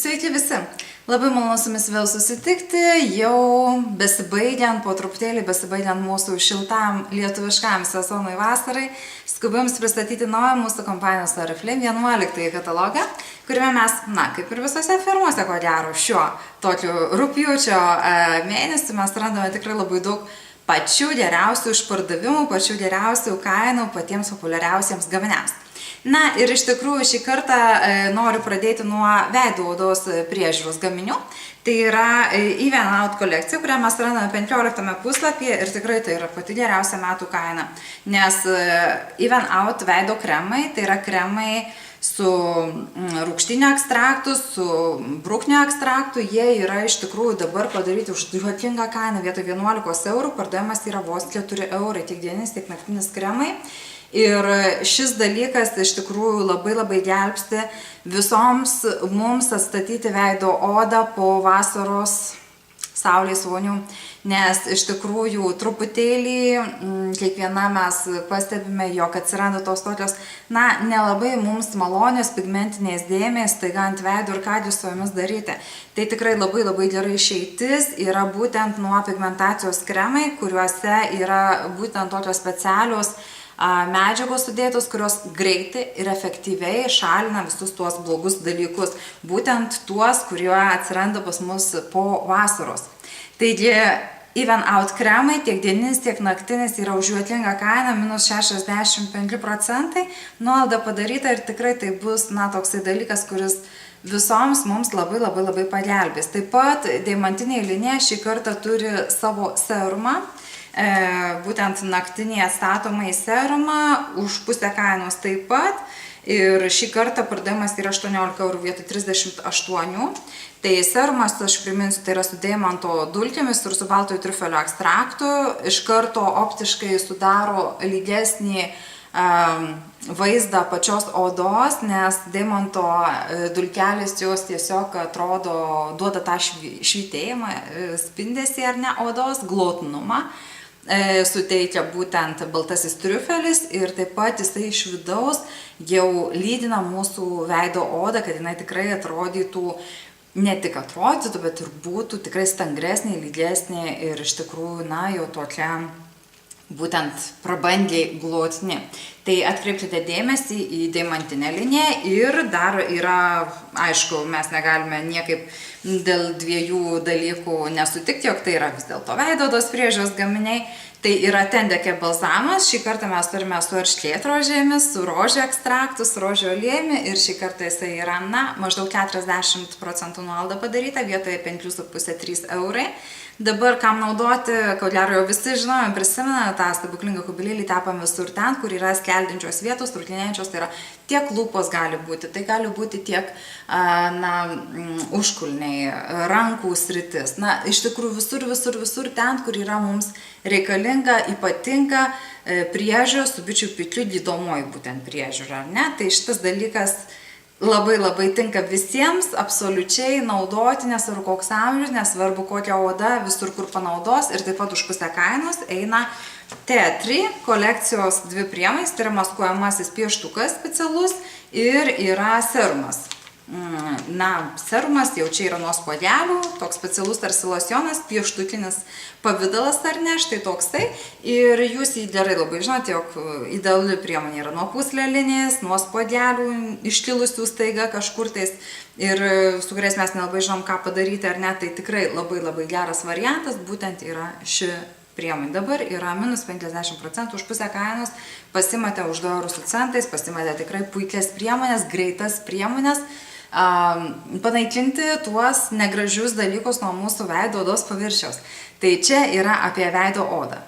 Sveiki visi! Labai malonu su jumis vėl susitikti, jau besibaigiant, po truputėlį besibaigiant mūsų šiltam lietuviškam sezonui vasarai, skubim pristatyti naują mūsų kompanijos Oriflame 11 katalogą, kuriame mes, kaip ir visose firmose, ko gero, šiuo tokiu rugpjūčio mėnesį mes randame tikrai labai daug pačių geriausių išpardavimų, pačių geriausių kainų patiems populiariausiems gaminiams. Na ir iš tikrųjų šį kartą noriu pradėti nuo veido odos priežiūros gaminių. Tai yra Even Out kolekcija, kurią mes randame 15 puslapyje ir tikrai tai yra pati geriausia metų kaina. Nes Even Out veido kremai, tai yra kremai su rūgštinio ekstraktu, su bruknio ekstraktu, jie yra iš tikrųjų dabar padaryti už juokingą kainą. Vietoj 11 eurų pardavimas yra vos 4 eurai, tiek dieninis, tiek naktinis kremai. Ir šis dalykas iš tikrųjų labai gelbsti visoms mums atstatyti veido odą po vasaros saulės vonių, nes iš tikrųjų truputėlį kiekviena mes pastebime, jog atsiranda tos tokios, nelabai mums malonios pigmentinės dėmės, taiga ant veido ir ką su jomis daryti. Tai tikrai labai gerai išeitis yra būtent nuo pigmentacijos kremai, kuriuose yra būtent tokios specialios medžiagos sudėtos, kurios greitai ir efektyviai šalina visus tuos blogus dalykus, būtent tuos, kurie atsiranda pas mus po vasaros. Taigi, Even Out kremai, tiek dieninis, tiek naktinis yra už juokingą kainą, minus 65%, nuolaida padaryta ir tikrai tai bus, toksai dalykas, kuris visoms mums labai pagelbės. Taip pat deimantinė linija šį kartą turi savo serumą, būtent naktinį atstatomą į serumą, už pusę kainos taip pat. Ir šį kartą pardavimas yra 18 eurų vietoj 38. Tai serumas, aš priminsiu, tai yra su deimanto dulkėmis ir su baltojo triufelio ekstraktu. Iš karto optiškai sudaro lygesnį vaizdą pačios odos, nes deimanto dulkelės jos tiesiog atrodo, duoda tą švytėjimą, spindesį ar ne odos, glotnumą. Suteikia būtent baltasis triufelis ir taip pat jisai iš vidaus jau lydina mūsų veido odą, kad jinai tikrai atrodytų, ne tik atrodytų, bet ir būtų tikrai stangresnė, lygesnė ir iš tikrųjų, jau tokia būtent prabangiai glotni. Tai atkreipkite dėmesį į deimantinę liniją ir dar yra, aišku, mes negalime niekaip dėl dviejų dalykų nesutikti, jog tai yra vis dėlto veido odos priežiūros gaminiai. Tai yra Tendeke balzamas, šį kartą mes turime su erškėtrožėmis, su rožių ekstraktu, su rožių aliejumi ir šį kartą jisai yra, maždaug 40% nuolaida padaryta, vietoje 5,5–3 eurai. Dabar kam naudoti, ko gero jau visi žinome, prisimena tą stebuklingą kubilėlį, tepam visur ten, kur yra skeldinčios vietos, trūklinėjančios, tai yra tiek lūpos gali būti, tai gali būti tiek, užkulniai, rankų sritis. Iš tikrųjų visur ten, kur yra mums reikalinga, ypatinga priežiūra, su bičių pikliu gydomoji būtent priežiūra, ar ne? Tai šitas dalykas labai tinka visiems, absoliučiai naudoti, nesvarbu koks amžius, nesvarbu kokia oda, visur kur panaudos ir taip pat už pusę kainos eina T3 kolekcijos dvi priemonės, tai yra maskuojamasis pieštukas specialus ir yra serumas. Serumas jau čia yra nuo spuodelių, toks specialus tarsi locionas, pieštukinis pavidalas ar ne, štai toksai. Ir jūs jį gerai labai žinote, jog ideali priemonė yra nuo pūslelinės, nuo spuodelių, iškilusių staiga kažkur tais ir su kuriais mes nelabai žinom, ką padaryti ar ne, tai tikrai labai geras variantas, būtent yra ši priemonė. Dabar yra minus 50% už pusę kainos, pasimate už 2 eurus su centais, pasimate tikrai puikias priemonės, greitas priemonės, panaikinti tuos negražius dalykus nuo mūsų veido odos paviršiaus. Tai čia yra apie veido odą.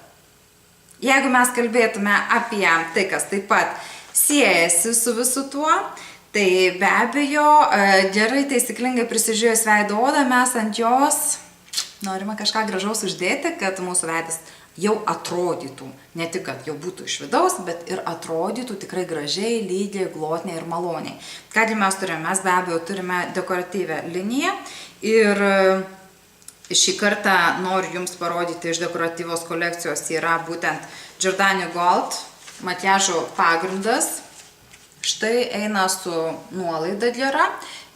Jeigu mes kalbėtume apie tai, kas taip pat siejasi su visu tuo, tai be abejo gerai taisyklingai prisižiūrėjus veido odą, mes ant jos norime kažką gražaus uždėti, kad mūsų veidas jau atrodytų, ne tik, kad jau būtų iš vidaus, bet ir atrodytų tikrai gražiai, lygiai, glotniai ir maloniai. Kągi mes turime? Mes be abejo turime dekoratyvę liniją ir šį kartą noriu jums parodyti iš dekoratyvos kolekcijos yra būtent Giordani Gold makiažo pagrindas. Štai eina su nuolaida gera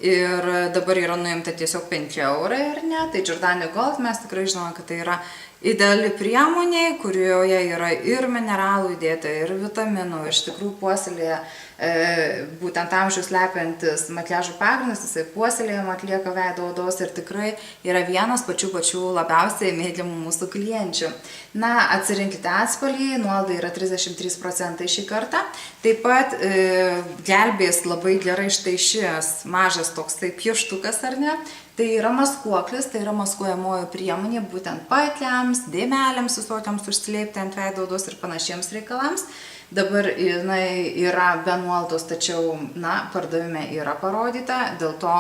ir dabar yra nuimta tiesiog 5 eurai, ar ne, tai Giordani Gold mes tikrai žinome, kad tai yra ideali priemonė, kurioje yra ir mineralų įdėta, ir vitaminų, iš tikrųjų puoselėje būtent amžius slepiantis makiažo pagrindas, jisai puoselėjimą atlieka veido odos ir tikrai yra vienas pačių labiausiai mėgiamų mūsų klienčių. Na, atsirinkite atspalvį, nuolaida yra 33% šį kartą. Taip pat gelbės labai gerai štai šis mažas toksai pieštukas, ar ne? Tai yra maskuoklis, tai yra maskuojamoji priemonė būtent pakiams, dėmelėms visokiams užslėpti ant veido odos ir panašiems reikalams. Dabar jinai yra be nuolaidos, tačiau, na, pardavime yra parodyta, dėl to,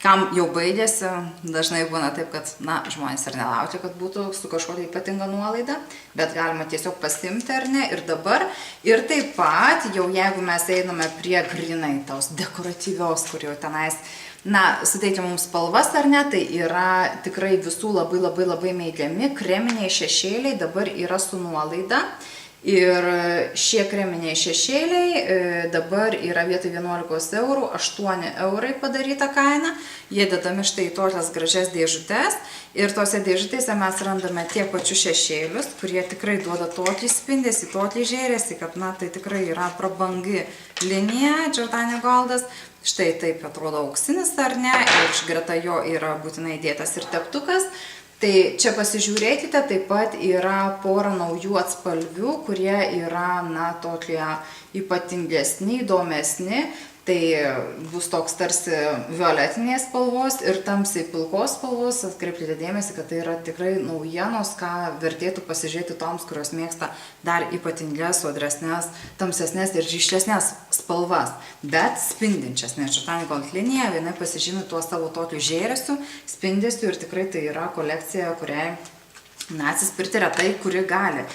kam jau baigėsi, dažnai būna taip, kad, na, žmonės ir nelaukia, kad būtų su kažkokia ypatinga nuolaida, bet galima tiesiog pasiimti, ar ne, ir dabar. Ir taip pat, jau jeigu mes einame prie grinai tos dekoratyvios, kur jau tenais, na, suteikia mums spalvas, ar ne, tai yra tikrai visų labai mėgiami kreminiai šešėliai, dabar yra su nuolaida. Ir šie kreminiai šešėliai dabar yra vietoj 11 eurų, 8 eurai padaryta kaina. Jie dedami štai į tokias gražias dėžutes. Ir tose dėžutėse mes randame tiek pačius šešėlius, kurie tikrai duoda tokį spindesį, tokį žėresį, kad, na, tai tikrai yra prabangi linija Giordani Goldas. Štai taip atrodo auksinis, ar ne, ir greta jo yra būtinai dėtas ir teptukas. Tai čia pasižiūrėkite, taip pat yra pora naujų atspalvių, kurie yra, na, tokie ypatingesni, įdomesni. Tai bus toks tarsi violetinės spalvos ir tamsiai pilkos spalvos. Atkreipkite dėmesį, kad tai yra tikrai naujienos, ką vertėtų pasižiūrėti toms, kurios mėgsta dar ypatingas, sodresnės, tamsesnės ir ryškesnės spalvas, bet spindinčias, nes Giordani Gold linija vienai pasižymi tuo savo tokiu žėresiu, spindesiu ir tikrai tai yra kolekcija, kuriai atsispirti retai, kuri gali.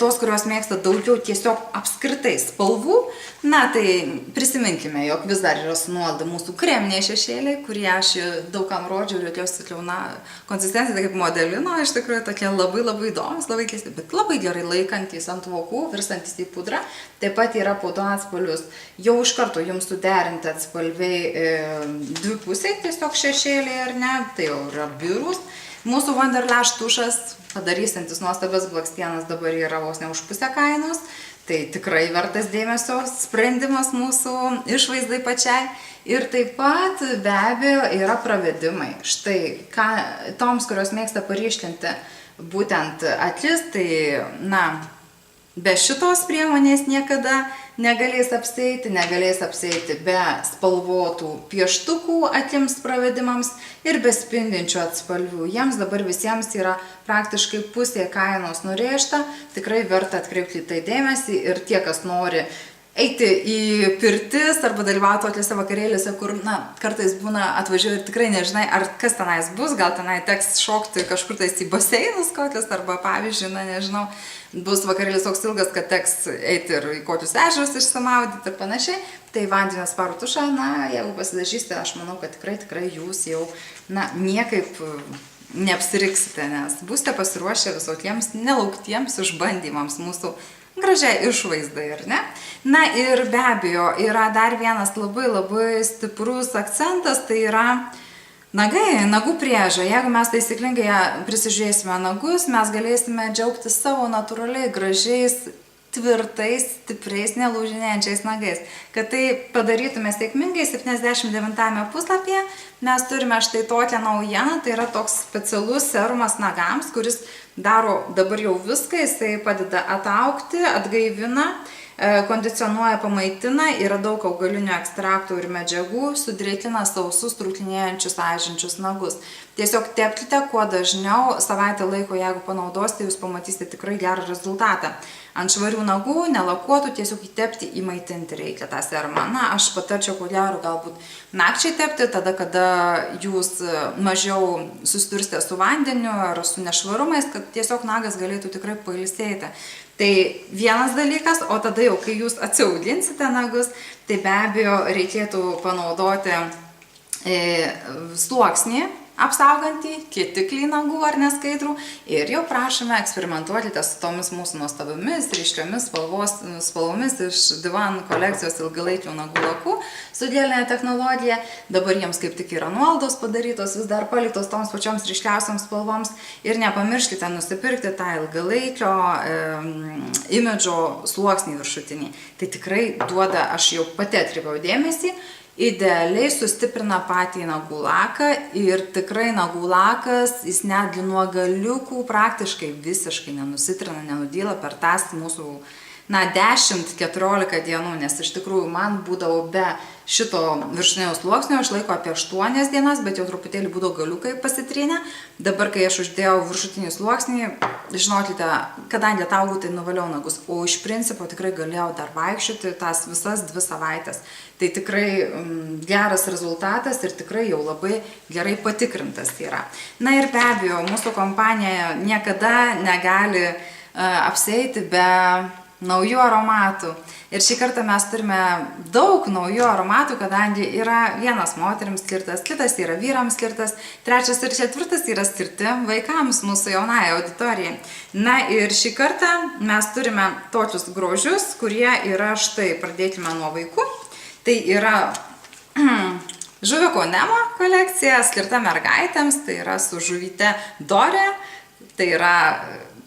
Tos, kurios mėgsta daugiau tiesiog apskritai spalvų, na, tai prisiminkime, jog vis dar yra su nuolaida mūsų kreminiai šešėliai, kurie aš daugam rodžiau ir jokios konsistencija, tai kaip modelino, iš tikrųjų tokie labai įdomus, labai keisti, bet labai gerai laikantys ant vokų, virstantis į pudrą. Taip pat yra podo atspalvius. Jau iš karto jums suderinti atspalviai dvi pusiai, tiesiog šešėliai ar ne, tai jau yra biurus. Mūsų Wonderlash tušas, padarysantis nuostabias blakstienas, dabar yra vos ne už pusę kainos. Tai tikrai vertas dėmesio sprendimas mūsų išvaizdai pačiai. Ir taip pat be abejo yra pravedimai. Štai, toms, kurios mėgsta paryškinti būtent akis, tai, na, be šitos priemonės niekada negalės apsieiti be spalvotų pieštukų akims pravedimams ir be spindinčių atspalvių. Jiems dabar visiems yra praktiškai pusė kainos nurėžta, tikrai verta atkreipti tai dėmesį ir tie, kas nori eiti į pirtis arba dalyvauti tokiuose vakarėliuose, kur, na, kartais būna atvažiuoji ir tikrai nežinai, ar kas tenais bus, gal tenai teks šokti kažkur tais į baseinus kokius, arba pavyzdžiui, na, nežinau, bus vakarėlis toks ilgas, kad teks eiti ir į kokius ežerus išsimaudyti ir panašiai. Tai vandenį atsparų tušą, na, jeigu pasidažysite, aš manau, kad tikrai jūs jau, na, niekaip neapsiriksite, nes būsite pasiruošę visokiems nelauktiems išbandymams mūsų gražiai išvaizdai, ar ne? Na ir be abejo, yra dar vienas labai stiprus akcentas, tai yra nagai, nagų priežiūra. Jeigu mes taisyklingai prisižiūrėsime nagus, mes galėsime džiaugtis savo natūraliai gražiais, tvirtais, stipriais, nelūžinėjančiais nagais. Kad tai padarytume sėkmingai, 79 puslapyje mes turime štai tokią naujieną, tai yra toks specialus serumas nagams, kuris daro dabar jau viską, jisai padeda ataugti, atgaivina, kondicionuoja, pamaitina, yra daug augalinių ekstraktų ir medžiagų, sudrėkina sausus, trūkinėjančius, aižinčius nagus. Tiesiog tepkite kuo dažniau, savaitę laiko, jeigu panaudosite, jūs pamatysite tikrai gerą rezultatą. Ant švarių nagų, nelakuotų, tiesiog įtepti, įmaitinti reikia tą serumą. Na, aš patarčiau, ko gero, galbūt nakčiai tepti, tada, kada jūs mažiau susidursite su vandeniu ar su nešvarumais, kad tiesiog nagas galėtų tikrai pailsėti. Tai vienas dalykas, o tada jau, kai jūs atsiauginsite nagus, tai be abejo reikėtų panaudoti sluoksnį apsaugantį, kitiklį nagų ar neskaidrų ir jau prašome eksperimentuoti su tomis mūsų nuostabiomis, ryškiomis spalvomis iš Divan kolekcijos ilgalaikių nagų lakų su dielinė technologija. Dabar jiems kaip tik yra nuolaidos padarytos, vis dar paliktos toms pačioms ryškiausiams spalvoms ir nepamirškite nusipirkti tą ilgalaikio imidžo sluoksnį viršutinį. Tai tikrai duoda, aš jau pati atkreipiau dėmesį, idealiai sustiprina patį nagų laką ir tikrai nagų lakas, jis netgi nuo galiukų praktiškai visiškai nenusitrina, nenudyla per tas mūsų 10-14 dienų, nes iš tikrųjų man būdavo be šito viršutinio sluoksnio išlaiko apie 8 dienas, bet jau truputėlį būdavo galiukai pasitrinę. Dabar, kai aš uždėjau viršutinį sluoksnį, žinokite, kadangi ataugau, tai nuvaliau nagus, o iš principo tikrai galėjau dar vaikščioti tas visas 2 savaitės. Tai tikrai geras rezultatas ir tikrai jau labai gerai patikrintas yra. Na ir be abejo, mūsų kompanija niekada negali apsieiti be naujų aromatų. Ir šį kartą mes turime daug naujų aromatų, kadangi yra vienas moterims skirtas, kitas yra vyrams skirtas, 3 ir 4 yra skirti vaikams, mūsų jaunai auditorijai. Na ir šį kartą mes turime tokius grožius, kurie yra štai, pradėkime nuo vaikų. Tai yra žuviko Nemo kolekcija, skirta mergaitėms, tai yra su žuvyte Dorė, tai yra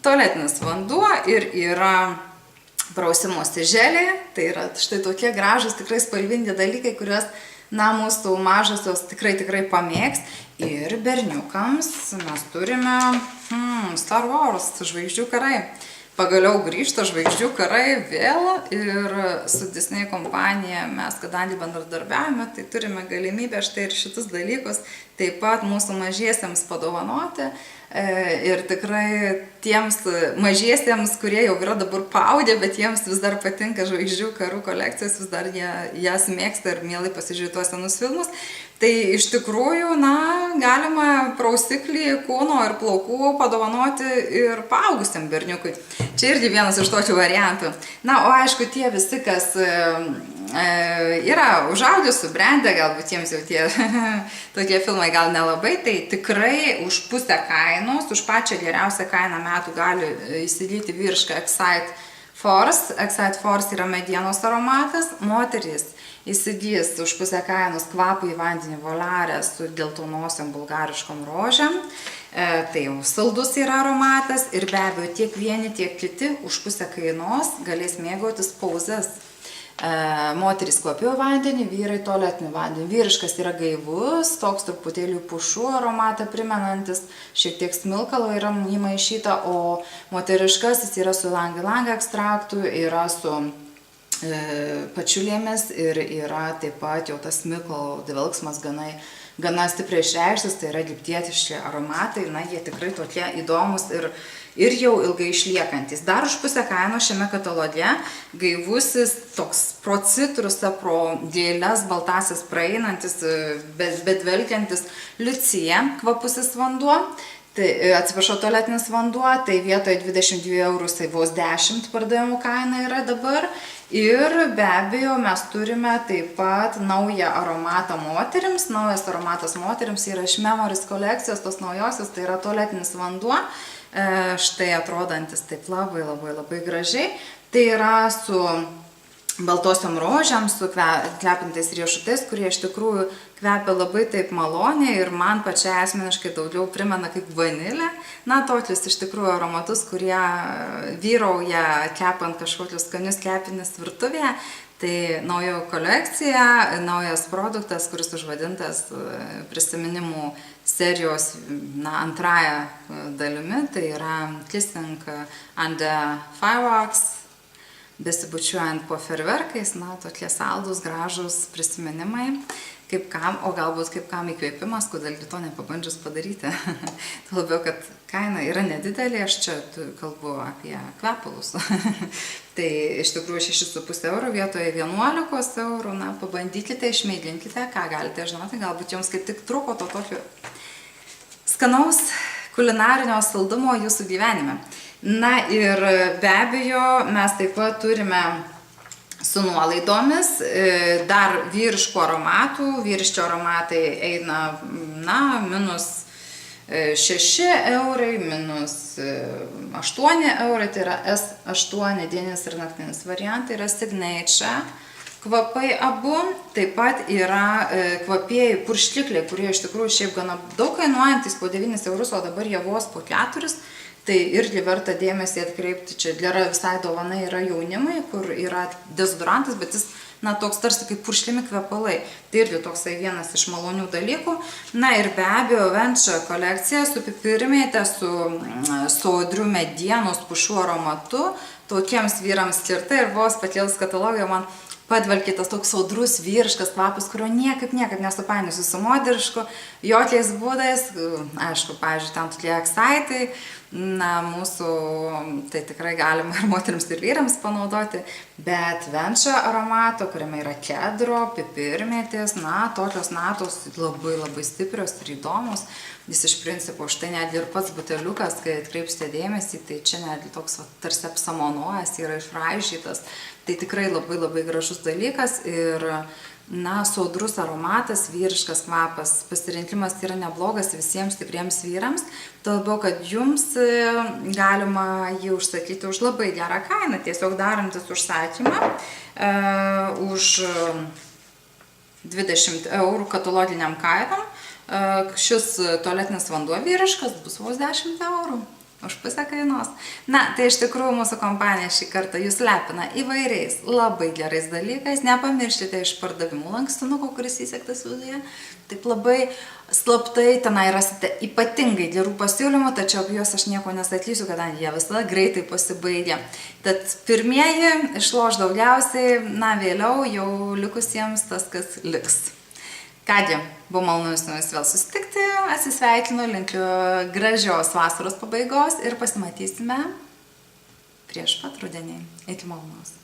tualetinis vanduo ir yra prausimosi želė, tai yra štai tokie gražus, tikrai spalvingi dalykai, kuriuos, mūsų mažosios tikrai pamėgs. Ir berniukams mes turime Star Wars, žvaigždžių karai. Pagaliau grįžta žvaigždžių karai vėl ir su Disney kompanija mes, kadangi bendradarbiavime, tai turime galimybę štai ir šitus dalykus taip pat mūsų mažiesiems padovanoti. Ir tikrai tiems mažiesiems, kurie jau yra dabar paaudę, bet jiems vis dar patinka žvaigždžių karų kolekcijos, vis dar jas mėgsta ir mielai pasižiūrėti tuos senus filmus. Tai iš tikrųjų, galima prausiklį, kūno ir plaukų padovanoti ir paaugusiam berniukui. Čia irgi vienas iš tokių variantų. O aišku, tie visi, kas yra užaugę, subrendę, galbūt jiems jau tie tokie filmai gal nelabai, tai tikrai už pusę kainos, už pačią geriausią kainą metų gali įsigyti vyrišką Excite Force. Excite Force yra medienos aromatas, moteris įsigys už pusę kainos kvapų į vandenį volarę su geltonosiom bulgariškom rožėm. Tai jau saldus yra aromatas ir be abejo tiek vieni, tiek kiti už pusę kainos galės mėgautis pauzes. Moterys kvapių vandenį, vyrai tualetinį vandenį. Vyriškas yra gaivus, toks truputėlį pušų aromatą primenantis, šiek tiek smilkalo yra įmaišyta, o moteriškasis yra su lang-lang ekstraktu, yra su pačiulėmis ir yra taip pat jau tas smilkalo dvelksmas gana stipriai išreikštas, tai yra egiptietiški aromatai, jie tikrai tokie įdomus ir jau ilgai išliekantis. Dar už pusę kainos šiame kataloge gaivusis toks pro citrusą, pro gėles, baltasis praeinantis, bet dvelkiantis Liucija kvapusis vanduo. Tai, atsiprašau, tualetinis vanduo, tai vietoje 22 eurų, tai vos 10 pardavimų kaina yra dabar. Ir be abejo mes turime taip pat naują aromatą moterims. Naujas aromatas moterims yra iš Memories kolekcijos, tos naujosios, tai yra tualetinis vanduo. Štai atrodantis taip labai gražiai. Tai yra su baltosiom rožėm, su kvepintais riešutais, kurie iš tikrųjų kvepia labai taip maloniai ir man pačiai asmeniškai daugiau primena kaip vanilę. Tokius iš tikrųjų aromatus, kurie vyrauja kepant kažkokius skanius kepinius virtuvėje. Tai nauja kolekcija, naujas produktas, kuris užvadintas prisiminimų serijos antrąją dalimi. Tai yra Kissing under Fireworks, besibučiuojant po ferverkais, tokie saldus, gražus prisiminimai, kaip kam, o galbūt kaip kam įkvėpimas, kodėl to nepabandžius padaryti. Labiau, kad kaina yra nedidelė, aš čia kalbu apie kvepalus. Tai iš tikrųjų 6,5 eurų vietoje 11 eurų, pabandykite, išmėginkite, ką galite žinoti, galbūt jums kaip tik trūko to tokio skanaus kulinarinio saldumo jūsų gyvenime. Ir be abejo, mes taip pat turime su nuolaidomis, dar vyriškų aromatų, vyriški aromatai eina, minus 6 eurai, minus 8 eurai, tai yra S8 dieninis ir naktinis variantai, yra Signature kvapai abu, taip pat yra kvapieji purškikliai, kurie iš tikrųjų šiaip gana daug kainuojantis, po 9 eurus, o dabar jie vos po 4. Tai irgi verta dėmesį atkreipti, čia gera visai dovana yra jaunimui, kur yra dezodorantas, bet jis, toks tarsi kaip purškiami kvepalai. Tai irgi toksai vienas iš malonių dalykų. Ir be abejo, Venture kolekcija su pipirmėte, su sodriu medienos pušų aromatu, tokiems vyrams skirta ir vos pakėlus katalogai man padvelkė tas toks sodrus vyriškas kvapas, kurio niekaip nesupainiosiu su moderišku, jokiais būdais, aišku, pavyzdžiui, ten tokie eksaitai, mūsų, tai tikrai galima ir moterims ir vyrams panaudoti, bet Venture aromato, kuriame yra kedro, pipirmėtės, tokios natos labai labai stiprios ir įdomus. Jis iš principo, štai netgi ir pats buteliukas, kai atkreipsite dėmesį, tai čia netgi toks tarsi apsamonuojas, yra išraižytas. Tai tikrai labai labai gražus dalykas ir, sodrus aromatas, vyriškas kvapas. Pasirinkimas yra neblogas visiems stipriems vyrams, todėl, kad jums galima jį užsakyti už labai gerą kainą, tiesiog darantis užsakymą už 20 eurų kataloginiam kainom. Šis tualetinis vanduo vyriškas bus vos 10 eurų. Už pusę kainos. Tai iš tikrųjų mūsų kompanija šį kartą jūs lepina įvairiais labai gerais dalykais. Nepamirškite išpardavimų lankstinuko, kuris įsiektas viduje. Taip labai slaptai tenai rasite ypatingai gerų pasiūlymų, tačiau apie juos aš nieko nesakysiu, kadangi jie visada greitai pasibaigia. Tad pirmieji išloš daugiausiai, vėliau jau likusiems tas, kas liks. Kągi, buvo malonu su jumis vėl susitikti, atsisveikinu, linkiu gražios vasaros pabaigos ir pasimatysime prieš pat rudenį. Iki malonaus.